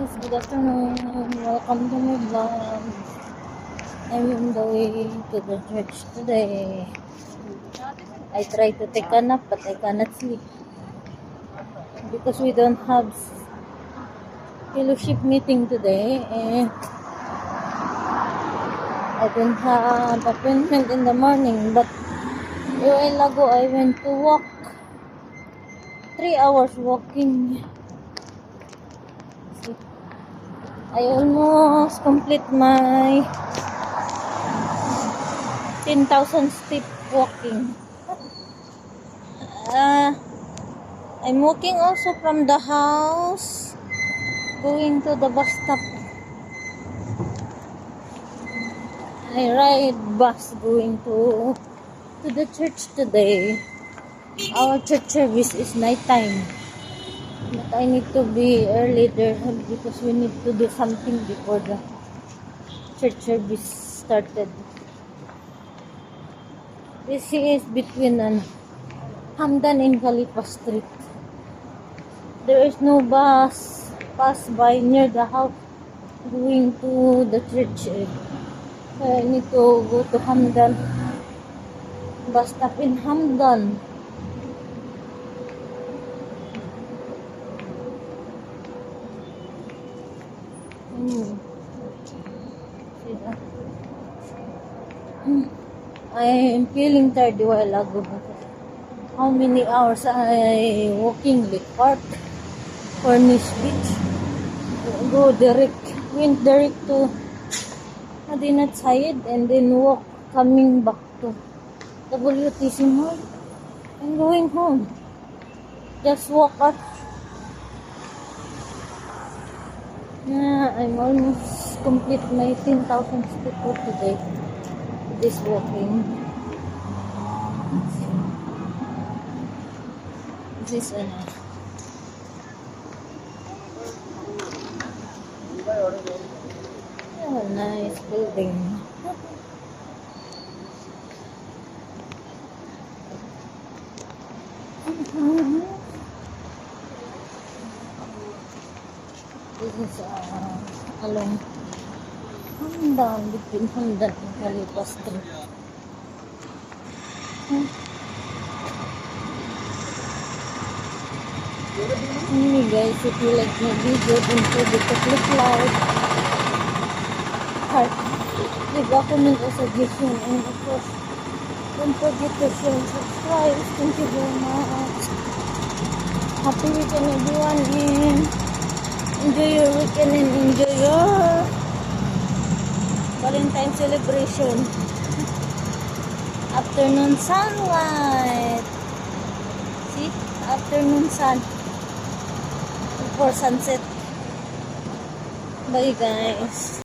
guys, good afternoon. Welcome to my vlog. I'm on the way to the church today. I try to take a nap but I cannot sleep because we don't have fellowship meeting today and I don't have appointment in the morning, but a while ago I went to walk 3 hours walking. I almost complete my 10,000 step walking. I'm walking also from the house going to the bus stop. I ride bus going to the church today. Our church service is nighttime, but I need to be early there because we need to do something before the church service started. This is between Hamdan and Khalifa Street. There is no bus pass by near the house going to the church. I need to go to Hamdan. Bus stop in Hamdan. See that? I am feeling tired a while ago. How many hours I walking Lake Park, Cornish Beach, go went direct to Madinat Sayed and then walk coming back to WTC Mall and going home. Just walk up. I'm almost complete my 10,000 steps for today. This walking. This is a nice building. This is along Hamdan, between Hamdan and Khalifa Street. Anyway guys, if you like my video, don't forget to click like, heart, leave a comment or suggestion, and of course, don't forget to share and subscribe. Thank you very much. Happy weekend everyone, and enjoy your weekend and enjoy your Valentine's celebration. Afternoon sunlight. See? Afternoon sun. Before sunset. Bye guys.